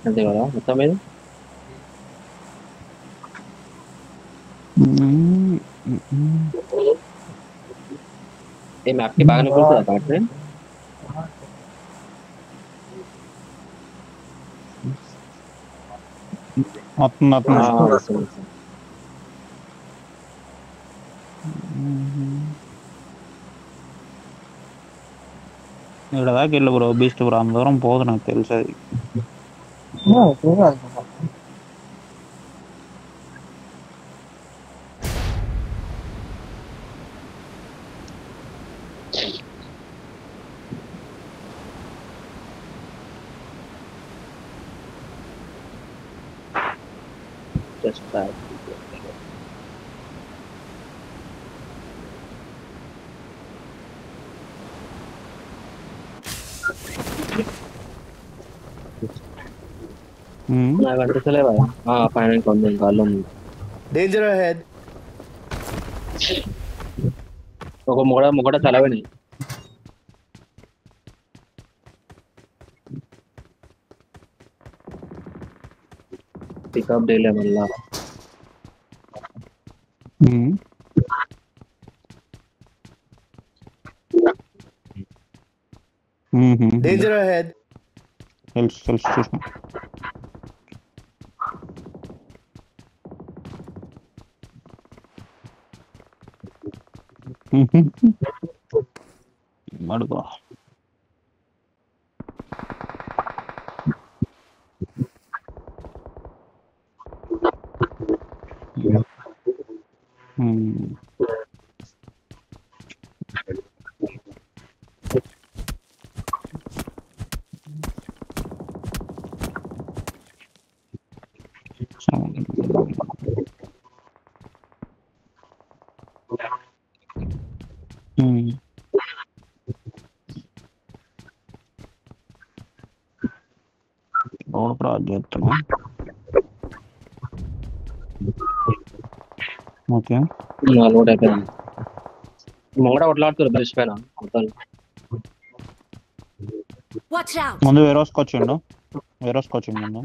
అంతే కదా మొత్తం మీద ఈ మ్యాప్ కి బాగానే కొడుతుందా బ్యాటరీ ఇక్కడ దాకా వెళ్ళు బ్రో బీస్ట్ బ్రో అంత దూరం పోదు నాకు తెలుసు అది జస్ట్ బ్యాక్ నాకు అనిపిస్తలేవా పైన ఇంకొంది ఇంకా ఉంది Danger ahead. ఒక మొగడ తలవని పికప్ డేలే మళ్ళా Danger ahead. తెలుసు చూసిన అడుగు చేస్తున్నా ఓకే లోడ్ అయిపోయింది మొగడ కొట్లాడుతారు బ్రిడ్జ్ పైన ముందు వేరోసుకొచ్చిండు ముందు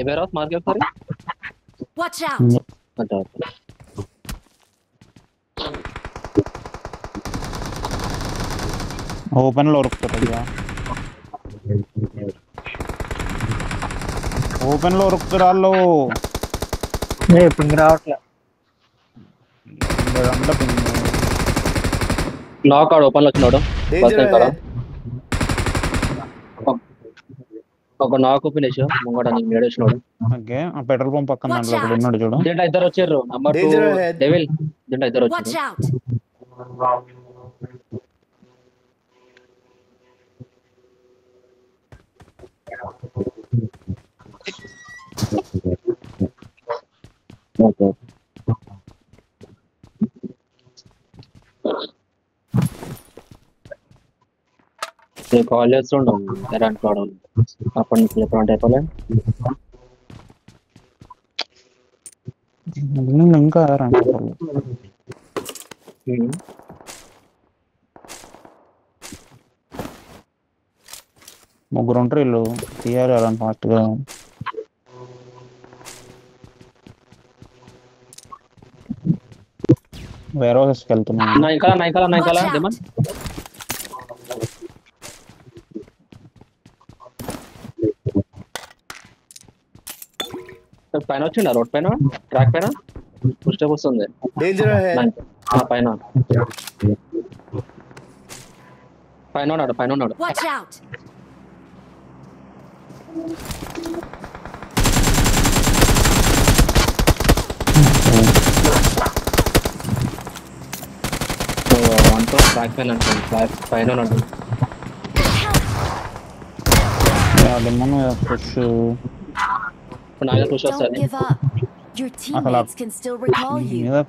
వేరోస్ మార్క్ ఒకసారి ఓపెన్ లో ఉరుకుతారు ఓపెన్ లో ఉరుకుతారు వాళ్ళు పింగ్ రావట్లే లాక్ ఆడు ఓపెన్ లో వచ్చినాడు ఒక నాక్ ఓపెన్ వేసా ముంగడ ఏడేసినాడు ఓకే ఆ పెట్రోల్ పంప్ పక్కన దాంట్లో ఒకడు ఉన్నాడు చూడు దీంట్లో ఇద్దరు వచ్చారు నంబర్ 2 డెవిల్ దీంట్లో ఇద్దరు వచ్చారు కాల్ చేస్తుండం ఎలాంటి వాడాలి అప్పటి నుంచి ఎప్పుడు అయిపోలే ఇంకా ముగ్గురు ఉంటారు వీళ్ళు తీయాలి అలాంటి ఫాస్ట్ గా వేరే హౌస్కి వెళ్తున్నాను పైన వచ్చిండ రోడ్ పైన ట్రాక్ పైన పుష్ట వస్తుంది పైన ఉన్నాడు ట్రాక్ పైన పైన ఉన్నాడు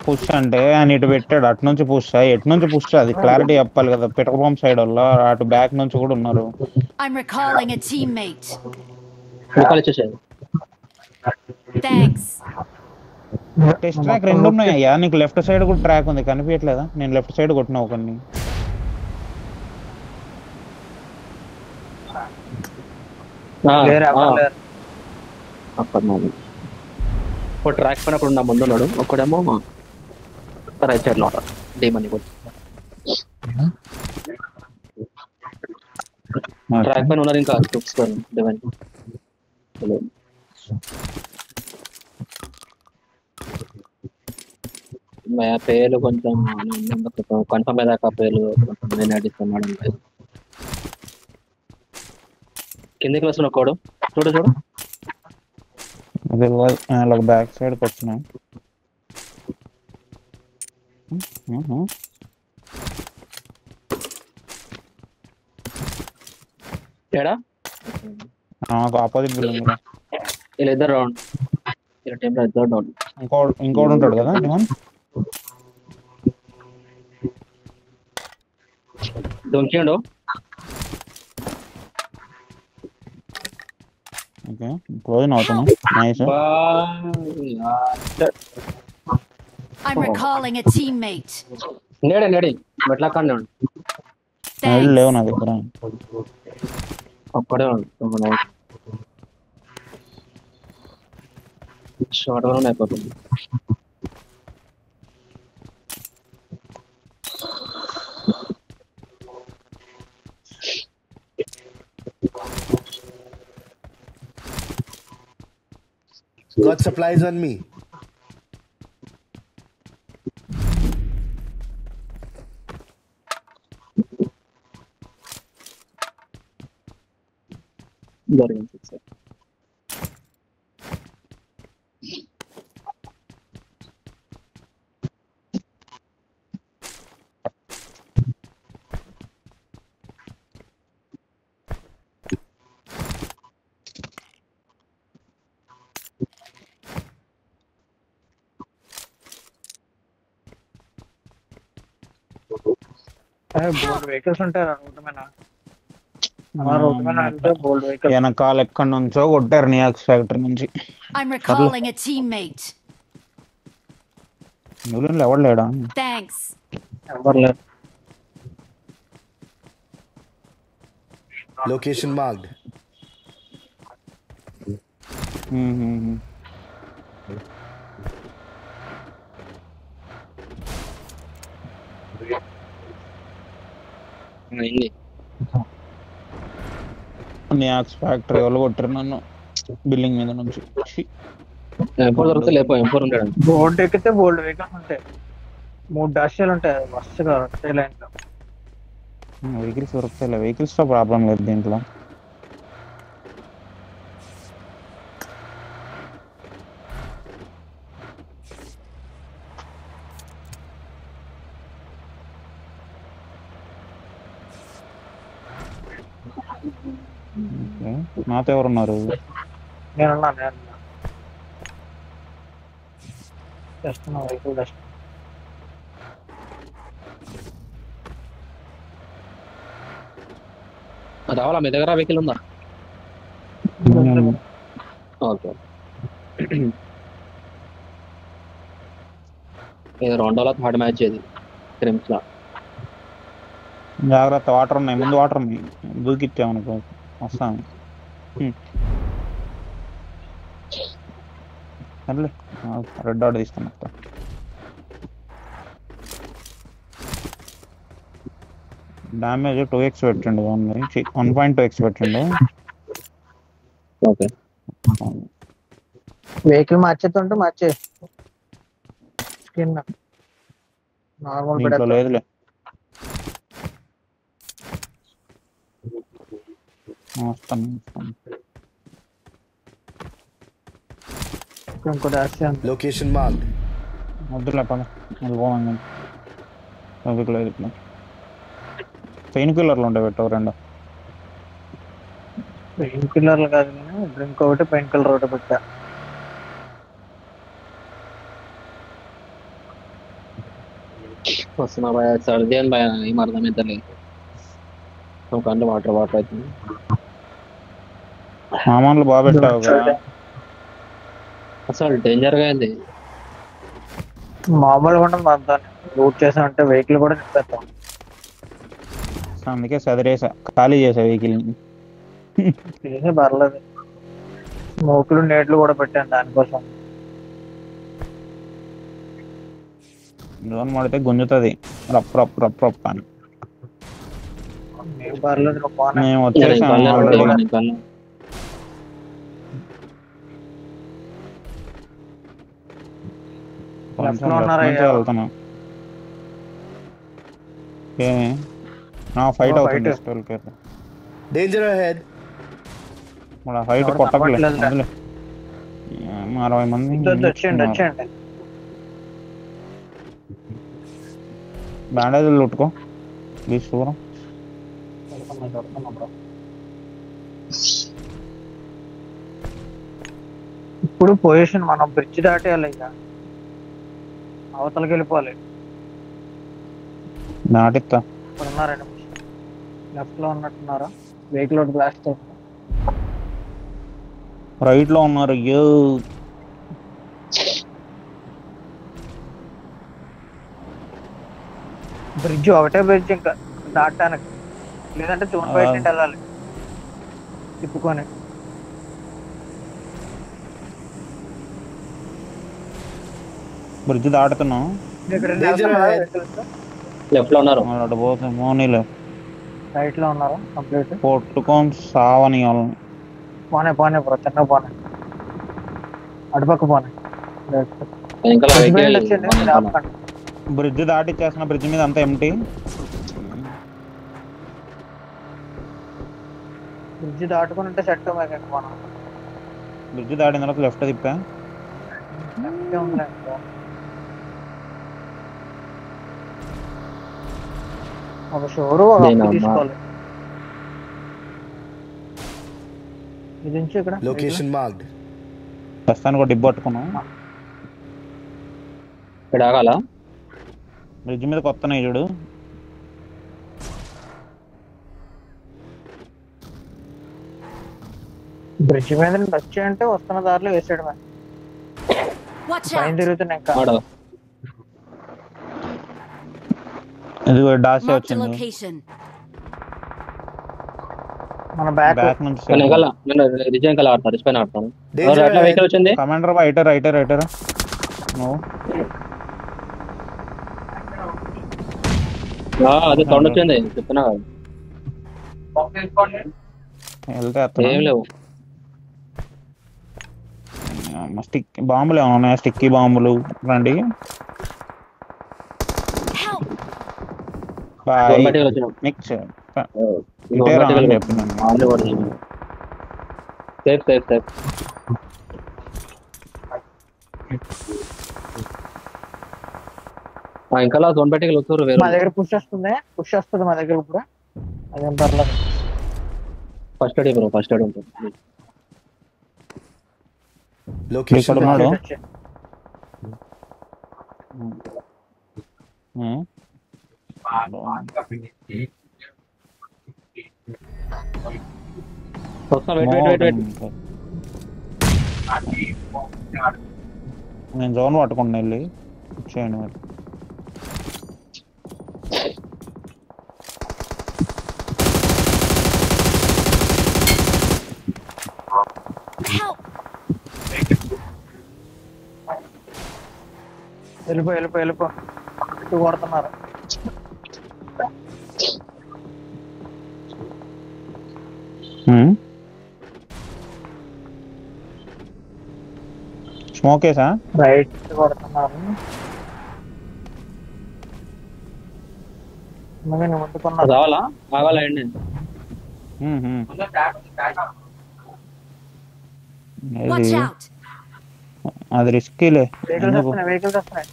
పుష్ అంటే ఆయన ఇటు పెట్టాడు అటు నుంచి పుష్ ఎటు నుంచి పుష్ అది క్లారిటీ చెప్పాలి కదా పెట్రోల్ పంప్ సైడ్ వల్ల అటు బ్యాక్ నుంచి కూడా ఉన్నారు Thanks. టెస్ట్ ట్రాక్ రెండు ఉన్నాయ్యా, నీకు లెఫ్ట్ సైడ్ కూడా ట్రాక్ ఉంది, కనిపించట్లేదా? నేను లెఫ్ట్ సైడ్ కొట్టినా ఒకరిని. ఒక ట్రాక్ పైనప్పుడు నా ముందు ఉన్నాడు, ఒకడేమో రైట్ సైడ్ లో డీమని ట్రాక్ పైన ఉన్నారు. ఇంకా డివైన్ పేర్లు కొంచెం కన్ఫర్మ్ అయ్యాక పేర్లు కొంచెం నేను అడిస్తున్నాడు. కిందికి వస్తున్న కోడు చూడు చూడు, అదే వాళ్ళకి బ్యాక్ సైడ్కి వచ్చినా. ఏడా ఆపోజిట్ బిల్డింగ్ ఇలా ఇద్దరు రౌండ్, ఇలా టైంలో ఇద్దరు డౌన్. ఇంకోటి ఉంటాడు కదా దొంకిండు. ఓకే క్లోజ్ అవుతున్నా. Nice. I'm recalling a teammate. నేడి మెట్లా కాండి లేవు నా దగ్గర. ఒక్కడే షార్ట్ వన్ అయిపోతుంది. Got supplies on me. జరిగింది సార్. బోల్డ్ వెహికల్స్ ఉంటాయి రోడ్డు మీద. రోడ్డు మీద అంటే బోల్డ్ వెహికల్స్. వెనకాల ఎక్కడి నుంచో కొట్టారు నియాక్స్ ఫ్యాక్టరీ నుంచి. I'm recalling a teammate. న్యూలాండ్లో ఎవరు లేడా? Thanks. ఎవరు లేరు. Location marked. నియాక్స్ ఫ్యాక్టరీ వాళ్ళు కొట్టారు నన్ను బిల్డింగ్ మీద నుంచి. ఎప్పుడు దొరికితే లేపో ఎంపూర్ ఉంటాడు. బోర్డు ఎక్కితే బోల్డ్ వెహికల్స్ ఉంటాయి. 3 డాషాలు ఉంటాయి వరుసగా ఒకటే లైన్ లో. వెహికల్స్ దొరుకుతాయి, వెహికల్స్ తో ప్రాబ్లం లేదు దీంట్లో. నాతో ఎవరున్నారు? నేనున్నా చేస్తున్నా వెహికల్ డస్ట్. రావాలా మీ దగ్గర వెహికల్ ఉందా? ఓకే. ఇది రెండోలా థర్డ్ మ్యాచ్ ఇది క్రిమ్స్ లా. జాగ్రత్త, వాటర్ ఉన్నాయి ముందు, వాటర్ ఉన్నాయి, దూకిచ్చామనుకో వస్తాను. సర్లే రెడ్ డాట్ తీసుకున్నా. డ్యామేజ్ 2x పెట్టండి, 1.2x పెట్టండి. ఓకే. వెహికల్ మార్చేస్తుంటే మార్చే స్కిన్ నార్మల్ దీంట్లో లేదులే. వస్తాను ఇంకో డాష్. Location marked. వద్దులే పద వెళ్ళిపోవాలి. ట్రాఫిక్ లేదు ఇట్లా. పెయిన్ కిల్లర్లు ఉంటాయి పెట్టవు రెండు. పెయిన్ కిల్లర్లు కాదు కానీ డ్రింక్ ఒకటి పెయిన్ కిల్లర్ ఒకటి పెట్టా. వస్తున్నా భయ, సర్ది అని భయ, ఏం అర్థమవుతలే. కళ్ళు వాటర్ వాటర్ అవుతుంది. సామాన్లు బాగా పెట్టావు కదా. అసలు డేంజర్ గా అయింది. మామూలుగా ఉండదు దాంతో. లూట్ చేసామంటే వెహికల్ కూడా నింపేస్తాం. అందుకే సదిరేసా, ఖాళీ చేసా వెహికల్. ఏమీ పర్లేదు. స్మోకులు నేట్లు కూడా పెట్టాను దానికోసం. జోన్ పడితే గుంజుతుంది రప్ రప్ రప్ రప్ అని. ఏం పర్లేదు, నువ్వు పోనీ. మేము వచ్చేసాం ఇంకా ఆల్రెడీ. కొంచెం లో ఉన్నారా? left నుంచే వెళ్తున్నాం. ఏమి ఫైట్ ఓ, అవుతుంది fight. స్టోల్ కేర్. Danger ahead. మన ఫైట్ ఎవరు కొట్టకలే కనపడట్లేదులే. వదిలే. 60 మంది వచ్చేయండి వచ్చేయండి. బ్యాండేజ్ లుట్టుకో ప్లీజ్. దూరం ఇప్పుడు పొజిషన్ మనం బ్రిడ్జ్ దాటేయాలి. ఇక అవతలకి వెళ్ళిపోవాలి. నాటిస్తా. ఇప్పుడు ఉన్నారండి లెఫ్ట్ లో ఉన్నట్టున్నారా? వెహికల్ ఒకటి బ్లాస్ట్ అయింది. రైట్ లో ఉన్నారు. అయ్యో బ్రిడ్జ్ ఒకటే బ్రిడ్జ్ ఇంకా దాటడానికి, లేదంటే జోన్ బయట నుండి వెళ్ళాలి తిప్పుకొని. బ్రిడ్జ్ దాటుతున్నాం. ఇక్కడ లెఫ్ట్ లో ఉన్నారు. అటు పోతే మోనీలో రైట్ లో ఉన్నారా? కంప్లీట్ కొట్టుకొని సావని వాళ్ళని. పోనే పోనే బ్రో, చిన్న పోనే, అటుపక్క పోనే. వెనకాల వెహికల్ బ్రిడ్జ్ దాటిచ్చేస్తున్న. బ్రిడ్జ్ మీద అంతా ఎంటీ. బ్రిడ్జ్ దాటుకుని ఉంటే సెట్ మనం. బ్రిడ్జ్ దాటిన తర్వాత లెఫ్ట్ తిప్పా. ఒక షోరు తీసుకోవాలి. ఇది నుంచి ఇక్కడ Location marked. ప్రస్తుతానికి ఒక డిబ్బు పట్టుకున్నాం. ఇక్కడ ఆగాల. బ్రిడ్జ్ మీద కొత్తనే చూడు. బ్రిడ్జ్ మీద నుండి వచ్చాయంటే వస్తున్న దారిలో వేసాడు. Watch పైన out! తిరుగుతున్నా ఇంకా. ఆడ ఇది డాష్ Marked a వచ్చింది. location. మన బ్యాక్ బ్యాక్ నుంచి వెనకాల నేను రిజన్ కల ఆడతాను. రిస్పైన్ ఆడతాను. Danger అట్లా వెహికల్ వచ్చింది. కమాండర్ రైటర్ రైటర్ రైటర్ నువ్వు అదే సౌండ్ వచ్చింది చెప్తున్నా కదా. వెళ్తే ఏం లేవు. స్టిక్ బాంబులు ఏమైనా ఉన్నాయా? స్టిక్కీ బాంబులు రండి. Help! జోన్ బయటకు వచ్చినాం. నెక్స్ట్ జోన్ బయటకు వెళ్ళిపోయాం. ఆన్లీ వాడు చేయమని. Safe safe safe. ఇంకా జోన్ బయటకు వెళ్తారు. మా దగ్గర పుష్ వస్తుంది మా దగ్గర ఇప్పుడు. అదేం పర్లేదు. First aid bro, first aid ఉంటుంది. Location ఇక్కడ marked. ఉన్నాడు. వస్తా, వెయిట్ వెయిట్ వెయిట్ వెయిట్. నేను జోన్ పట్టుకుంటున్నా. వెళ్ళి చేయండి మరి. Help! వెళ్ళిపో ఇటు కొడుతున్నారు. స్మోక్ వేసా. రైట్ కొడుతున్నారు. ముట్టుకున్నారు. రావాలా ఆగాలా అండి? Watch out! అది రిస్కీలే. వెహికల్స్ వస్తున్నాయి.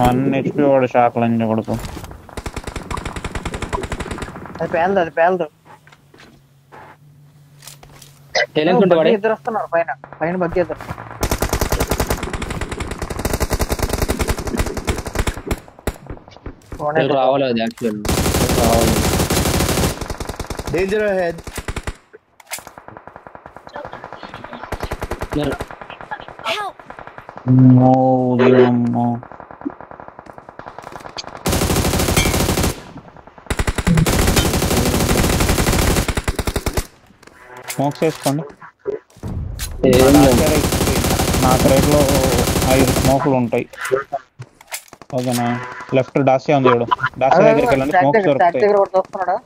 1 HP వాడు షాక్ లంజ కొడుకు. అది పేలదు. ఇద్దరు వస్తున్నారు పైన బగ్గి ఇద్దరు. రావాలి అది యాక్చువల్ రావాలి. Danger ahead. Help! అమ్మో, దేవుడమ్మో. స్మోక్స్ వేసుకోండి. ఏం లేదు. నా రేట్లో 5 స్మోకులు ఉంటాయి. ఓకేనా? లెఫ్ట్ డాసియా ఉంది చూడు, డాసియా దగ్గరికి వెళ్ళండి, ట్యాక్ స్మోక్స్ దగ్గర దొరుకుతాయి. ఒకటి వస్తున్నాడా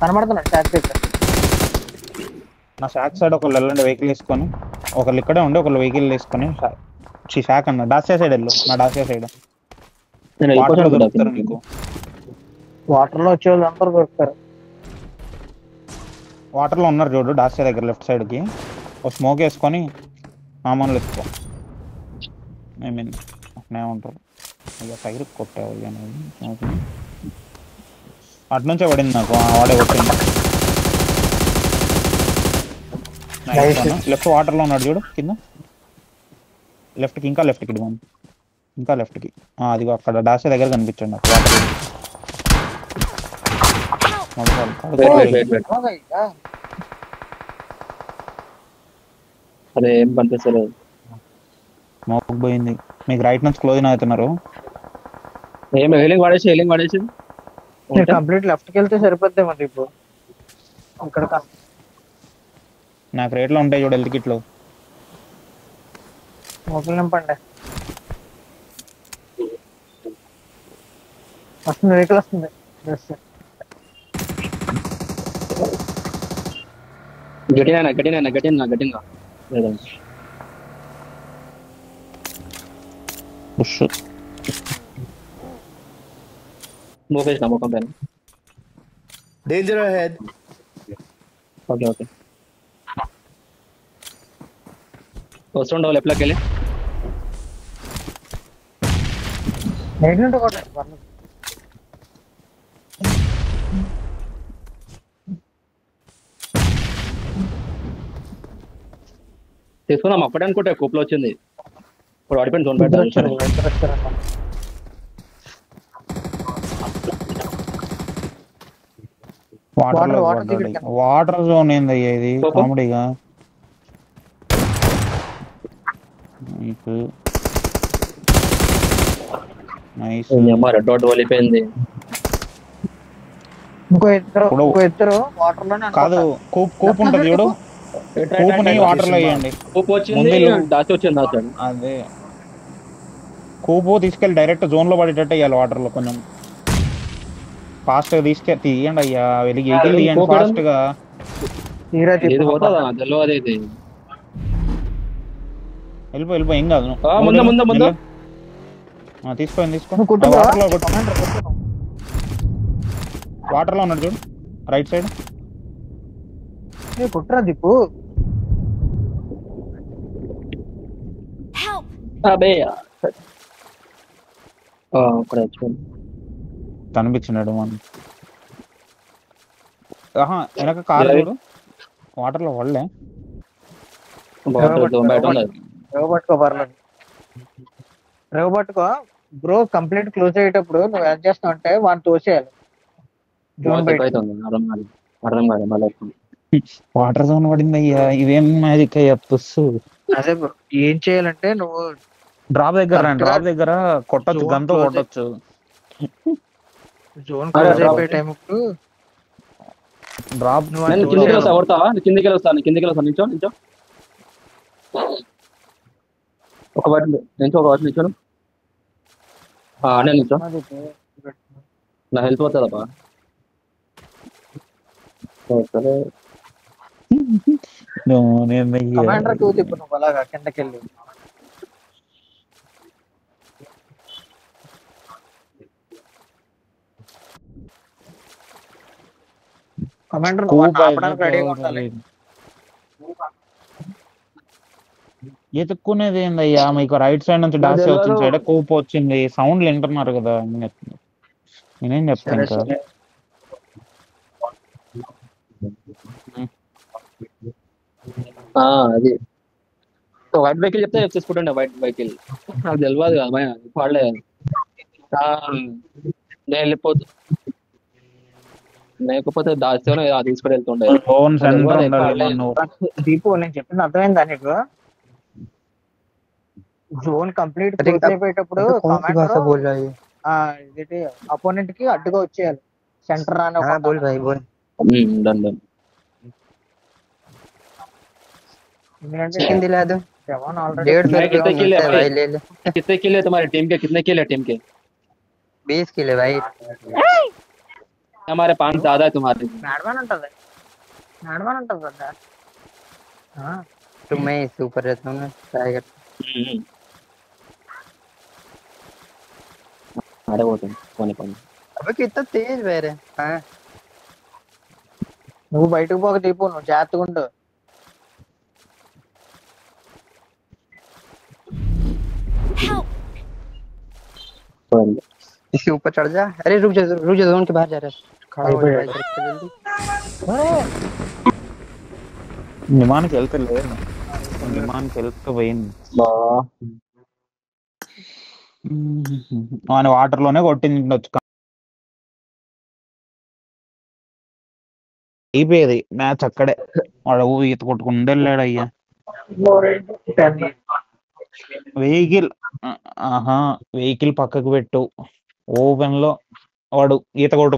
కనబడుతున్నాడు ట్యాక్ దగ్గర. నా షాక్ సైడ్ ఒకళ్ళు వెళ్ళండి, వెహికల్ వేసుకొని. ఒకళ్ళు ఇక్కడే ఉండి ఒకళ్ళు వెహికల్ వేసుకొని షాక్ అన్న డాసియా సైడ్ వెళ్ళు. నా డాసియా సైడ్ నేను వాటర్లో వెళ్ళిపోతాను దొరుకుతారు కూడా. నీకు. వాటర్ లో వచ్చే వాళ్ళు అందరూ దొరుకుతారు. వాటర్లో ఉన్నారు చూడు డాసియా దగ్గర లెఫ్ట్ సైడ్కి. ఒక స్మోక్ వేసుకొని మామూలు ఎత్తుకో. ఐ మీన్ ఏమంటారు ఇక టైర్ కొట్టావు అనేది స్మోక్ని. అటు నుంచే పడింది నాకు, వాడే కొట్టింది. లెఫ్ట్ వాటర్లో ఉన్నాడు చూడు కింద. లెఫ్ట్కి, ఇంకా లెఫ్ట్కి ఇటు మనం, ఇంకా లెఫ్ట్కి. అదిగో అక్కడ డాసియా దగ్గర కనిపించండి నాకు వాటర్. వెయిట్. అదే ఏం కనిపిస్తలేదు. స్మోక్ పోయింది. మీకు రైట్ నుంచి క్లోజ్ అవుతున్నారు. ఏం హెలింగ్ వాడేసి కంప్లీట్ లెఫ్ట్కి వెళ్తే సరిపోద్ది మరి ఇప్పుడు. ఇక్కడ నాకు రేట్లో ఉంటాయి చూడు హెల్త్ కిట్లు. మొక్కలు నింపండి. వస్తుంది, వెహికల్ వస్తుంది. గట్టిగా పుష్. మూవ్ వేసిన ముఖం పైన. Danger ahead. ఓకే వస్తుండవు లెఫ్ట్లోకి వెళ్ళి. తీసుకున్నాం అప్పుడే అనుకుంటే కూప్లో వచ్చింది. ఇప్పుడు వాడిపోయిన జోన్ పెట్టారు. వాటర్ జోన్ ఏందయ్యా ఇది కామెడీగా. రెడ్ డాట్ వెళ్ళిపోయింది. ఇంకో ఇద్దరు వాటర్ లోనే కాదు, కూప్ ఉంటది చూడు, కూపుని వాటర్ లో వేయండి. కూప్ వచ్చింది, దాచి వచ్చింది దాచాడు. అదే కూపు తీసుకెళ్ళి డైరెక్ట్ జోన్ లో పడేటట్టు వేయాలి. వాటర్ లో కొంచెం ఫాస్ట్ గా తీయండి అయ్యా, వెలిగి తీయండి ఫాస్ట్ గా. వెళ్ళిపో ఏం కాదు. తీసుకోండి. వాటర్ లో ఉన్నాడు చూడు రైట్ సైడ్. కుట్రా దిప్పు. కనిపించినాడు మనం. వెనక కార్ చూడు వాటర్ లో పడలే. పట్టుకో బ్రో. కంప్లీట్ క్లోజ్ అయ్యేటప్పుడు నువ్వు ఏం చేస్తావు అంటే వాడిని తోసేయాలి. వాటర్ జోన్ పడింది అయ్యా, ఇదేం మ్యాజిక్ అయ్యా. పుస్సు. అదే బ్రో, ఏం చేయాలంటే నువ్వు డ్రాప్ దగ్గర కొట్టొచ్చు, గన్తో కొట్టొచ్చు. జోన్ క్లోజ్ అయిపోయే టైం డ్రాప్. కిందికి వస్తాను నించో. ఒక వాటి నించోను. నేను నించో, నా హెల్ప్ అవుతుందప్పా. కమాండర్ టూ తిప్పు నువ్వు అలాగా కిందకెళ్ళి. కమాండర్ ఆపడానికి రెడీగా ఉండాలి. ఎత్తుక్కునేది ఏందయ్యా, మీకు రైట్ సైడ్ నుంచి డాష్ అవుతుంది, సైడ్ కూప్ వచ్చింది, సౌండ్లు వింటున్నారు కదా. నేనేం చెప్తాను ఇంకా. అది వైట్ వెహికల్ చెప్తే తీసుకుంటుండే. వైట్ వెహికల్ నాకు తెలియదు కదా భయ, వాడలేదు. నేను వెళ్ళిపోతు లేకపోతే దాస్తేనే తీసుకుని వెళ్తుండే. జోన్ సెంటర్ ఎవరు ఉండాలి ఎక్కువ నువ్వు. దీపు నేను చెప్పింది అర్థమైందా నీకు? జోన్ కంప్లీట్ క్లోజ్ అయిపోయేటప్పుడు कौन सी भाषा बोल रहा है? ఇదేంటి అపోనెంట్ కి అడ్డుగా వచ్చేయాలి. సెంటర్ అని हाँ बोल भाई बोल। Done done. ఎందుకంటే चिकन दिला दो। సెవెన్ ఆల్రెడీ 150 मैं कितने रुपये किले मिलता है भाई? भाई, ले ले। कितने किले तुम्हारे टीम के? कितने किले टीम के? 20 किलो भाई। हमारे 5 ज्यादा है तुम्हारे. నడవని ఉంటది కదా. तो मैं इसके ऊपर रहता हूँ ना, ट्राई कर। अरे वो तुम कोने कोने. अबे कितना तेज बह रहे हैं। हाँ నువ్వు బయటకు పోక దీపు, నువ్వు జాగ్రత్తగా ఉండు. Help! सॉरी. इसके ऊपर चढ़ जा। अरे रुक जा जोन के बाहर जा रहा है। खड़ा हो जा भाई जल्दी। నిమానికి వెళ్తలేదు, నిమానికి వెళ్తూ పోయింది. बा ఆయన వాటర్ లోనే కొట్టిండొచ్చు. అయిపోయేది మ్యాచ్ అక్కడే. వాడు ఈత కొట్టుకుంటూ వెళ్ళాడు. అయ్యా వెహికల్ పక్కకు పెట్టు. ఓపెన్ లో వాడు ఈత కొట్టు